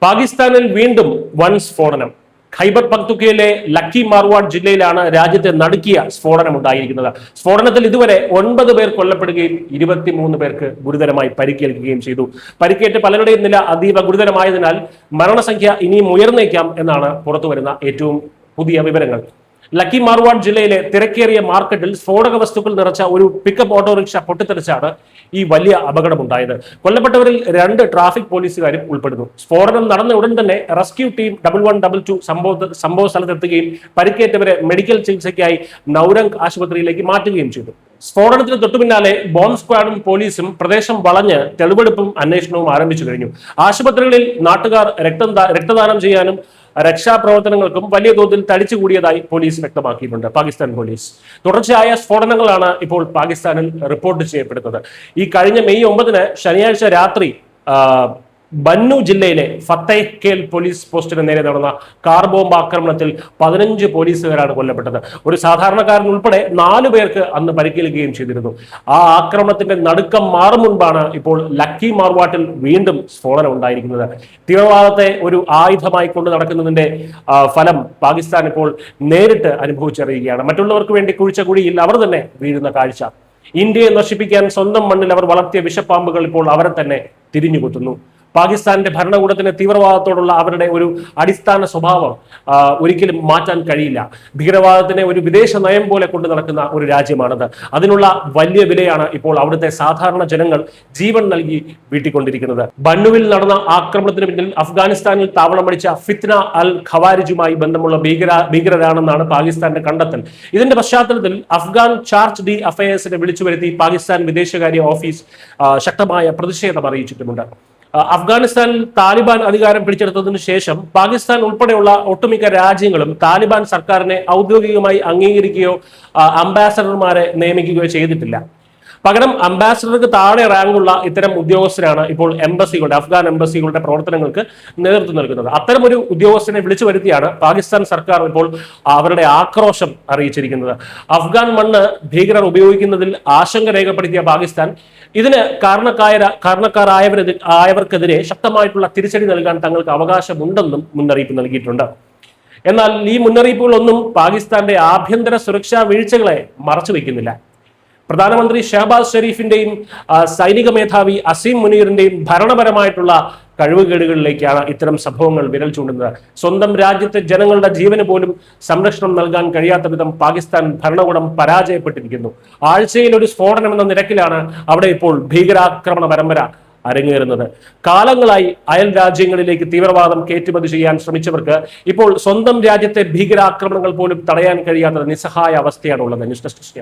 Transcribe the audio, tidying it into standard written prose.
പാകിസ്ഥാനിൽ വീണ്ടും വൻ സ്ഫോടനം. ഖൈബർ പക്തുക്കയിലെ ലക്കി മാർവാഡ് ജില്ലയിലാണ് രാജ്യത്തെ നടുക്കിയ സ്ഫോടനം ഉണ്ടായിരിക്കുന്നത്. സ്ഫോടനത്തിൽ ഇതുവരെ 9 പേർ കൊല്ലപ്പെടുകയും 23 പേർക്ക് ഗുരുതരമായി പരിക്കേൽക്കുകയും ചെയ്തു. പരിക്കേറ്റ് പലരുടെയും നില അതീവ ഗുരുതരമായതിനാൽ മരണസംഖ്യ ഇനിയും ഉയർന്നേക്കാം എന്നാണ് പുറത്തുവരുന്ന ഏറ്റവും പുതിയ വിവരങ്ങൾ. ലക്കി മാർവാഡ് ജില്ലയിലെ തിരക്കേറിയ മാർക്കറ്റിൽ സ്ഫോടക വസ്തുക്കൾ നിറച്ച ഒരു പിക്കപ്പ് ഓട്ടോറിക്ഷ പൊട്ടിത്തെറിച്ചാണ് ഈ വലിയ അപകടമുണ്ടായത്. കൊല്ലപ്പെട്ടവരിൽ 2 ട്രാഫിക് പോലീസുകാരും ഉൾപ്പെടുന്നു. സ്ഫോടനം നടന്ന ഉടൻ തന്നെ റെസ്ക്യൂ ടീം 1122 സംഭവ സ്ഥലത്തെത്തുകയും പരിക്കേറ്റവരെ മെഡിക്കൽ ചികിത്സയ്ക്കായി നൌരംഗ് ആശുപത്രിയിലേക്ക് മാറ്റുകയും ചെയ്തു. സ്ഫോടനത്തിന് തൊട്ടുപിന്നാലെ ബോംബ് സ്ക്വാഡും പോലീസും പ്രദേശം വളഞ്ഞ് തെളിവെടുപ്പും അന്വേഷണവും ആരംഭിച്ചു കഴിഞ്ഞു. ആശുപത്രികളിൽ നാട്ടുകാർ രക്തദാനം ചെയ്യാനും രക്ഷാപ്രവർത്തനങ്ങൾക്കും വലിയ തോതിൽ തടിച്ചുകൂടിയതായി പോലീസ് വ്യക്തമാക്കിയിട്ടുണ്ട്. പാകിസ്ഥാൻ പോലീസ് തുടർച്ചയായ സ്ഫോടനങ്ങളാണ് ഇപ്പോൾ പാകിസ്ഥാനിൽ റിപ്പോർട്ട് ചെയ്യപ്പെടുന്നത്. ഈ കഴിഞ്ഞ മെയ് 9 ശനിയാഴ്ച രാത്രി ബന്നു ജില്ലയിലെ ഫത്തേഹ്കേൽ പോലീസ് പോസ്റ്റിന് നേരെ നടന്ന കാർ ബോംബ് ആക്രമണത്തിൽ 15 പോലീസുകാരാണ് കൊല്ലപ്പെട്ടത്. ഒരു സാധാരണക്കാരൻ ഉൾപ്പെടെ 4 പേർക്ക് അന്ന് പരിക്കേൽക്കുകയും ചെയ്തിരുന്നു. ആ ആക്രമണത്തിന്റെ നടുക്കം മാറും മുൻപാണ് ഇപ്പോൾ ലക്കി മാർവാട്ടിൽ വീണ്ടും സ്ഫോടനം ഉണ്ടായിരിക്കുന്നത്. തീവ്രവാദത്തെ ഒരു ആയുധമായി കൊണ്ട് നടക്കുന്നതിന്റെ ഫലം പാകിസ്ഥാൻ ഇപ്പോൾ നേരിട്ട് അനുഭവിച്ചറിയുകയാണ്. മറ്റുള്ളവർക്ക് വേണ്ടി കുഴിച്ച കുഴിയിൽ അവർ തന്നെ വീഴുന്ന കാഴ്ച. ഇന്ത്യയെ നശിപ്പിക്കാൻ സ്വന്തം മണ്ണിൽ അവർ വളർത്തിയ വിഷപ്പാമ്പുകൾ ഇപ്പോൾ അവരെ തന്നെ തിരിഞ്ഞുകുത്തുന്നു. പാകിസ്ഥാന്റെ ഭരണകൂടത്തിന് തീവ്രവാദത്തോടുള്ള അവരുടെ ഒരു അടിസ്ഥാന സ്വഭാവം ഒരിക്കലും മാറ്റാൻ കഴിയില്ല. ഭീകരവാദത്തിനെ ഒരു വിദേശ നയം പോലെ കൊണ്ടു നടക്കുന്ന ഒരു രാജ്യമാണത്. അതിനുള്ള വലിയ വിലയാണ് ഇപ്പോൾ അവിടുത്തെ സാധാരണ ജനങ്ങൾ ജീവൻ നൽകി വീട്ടിക്കൊണ്ടിരിക്കുന്നത്. ബന്നുവിൽ നടന്ന ആക്രമണത്തിന് പിന്നിൽ അഫ്ഗാനിസ്ഥാനിൽ താവളമടിച്ച ഫിത്ന അൽ ഖവാരിജുമായി ബന്ധമുള്ള ഭീകരരാണെന്നാണ് പാകിസ്ഥാന്റെ കണ്ടെത്തൽ. ഇതിന്റെ പശ്ചാത്തലത്തിൽ അഫ്ഗാൻ ചാർജ് ഡി അഫയേഴ്സിനെ വിളിച്ചു വരുത്തി പാകിസ്ഥാൻ വിദേശകാര്യ ഓഫീസ് ശക്തമായ പ്രതിഷേധം അറിയിച്ചിട്ടുമുണ്ട്. അഫ്ഗാനിസ്ഥാനിൽ താലിബാൻ അധികാരം പിടിച്ചെടുത്തതിനു ശേഷം പാകിസ്ഥാൻ ഉൾപ്പെടെയുള്ള ഒട്ടുമിക്ക രാജ്യങ്ങളും താലിബാൻ സർക്കാരിനെ ഔദ്യോഗികമായി അംഗീകരിക്കുകയോ അംബാസഡർമാരെ നിയമിക്കുകയോ ചെയ്തിട്ടില്ല. പകരം അംബാസഡർക്ക് താഴെ റാങ്കുള്ള ഇത്തരം ഉദ്യോഗസ്ഥരാണ് ഇപ്പോൾ അഫ്ഗാൻ എംബസികളുടെ പ്രവർത്തനങ്ങൾക്ക് നേതൃത്വം നൽകുന്നത്. അത്തരം ഒരു ഉദ്യോഗസ്ഥനെ വിളിച്ചു വരുത്തിയാണ് പാകിസ്ഥാൻ സർക്കാർ ഇപ്പോൾ അവരുടെ ആക്രോശം അറിയിച്ചിരിക്കുന്നത്. അഫ്ഗാൻ മണ്ണ് ഭീകരർ ഉപയോഗിക്കുന്നതിൽ ആശങ്ക രേഖപ്പെടുത്തിയ പാകിസ്ഥാൻ ഇതിന് കാരണക്കാരായവർക്കെതിരെ ശക്തമായിട്ടുള്ള തിരിച്ചടി നൽകാൻ തങ്ങൾക്ക് അവകാശമുണ്ടെന്നും മുന്നറിയിപ്പ് നൽകിയിട്ടുണ്ട്. എന്നാൽ ഈ മുന്നറിയിപ്പുകളൊന്നും പാകിസ്ഥാന്റെ ആഭ്യന്തര സുരക്ഷാ വീഴ്ചകളെ മറച്ചു വയ്ക്കുന്നില്ല. പ്രധാനമന്ത്രി ഷഹബാസ് ഷെരീഫിന്റെയും സൈനിക മേധാവി അസീം മുനീറിന്റെയും ഭരണപരമായിട്ടുള്ള കഴിവുകേടുകളിലേക്കാണ് ഇത്തരം സംഭവങ്ങൾ വിരൽ ചൂണ്ടുന്നത്. സ്വന്തം രാജ്യത്തെ ജനങ്ങളുടെ ജീവന് പോലും സംരക്ഷണം നൽകാൻ കഴിയാത്ത വിധം പാകിസ്ഥാൻ ഭരണകൂടം പരാജയപ്പെട്ടിരിക്കുന്നു. ആഴ്ചയിൽ ഒരു സ്ഫോടനം എന്ന നിരക്കിലാണ് അവിടെ ഇപ്പോൾ ഭീകരാക്രമണ പരമ്പര അരങ്ങേറുന്നത്. കാലങ്ങളായി അയൽ രാജ്യങ്ങളിലേക്ക് തീവ്രവാദം കയറ്റുമതി ചെയ്യാൻ ശ്രമിച്ചവർക്ക് ഇപ്പോൾ സ്വന്തം രാജ്യത്തെ ഭീകരാക്രമണങ്ങൾ പോലും തടയാൻ കഴിയാത്ത നിസ്സഹായ അവസ്ഥയാണ് ഉള്ളത്. News desk.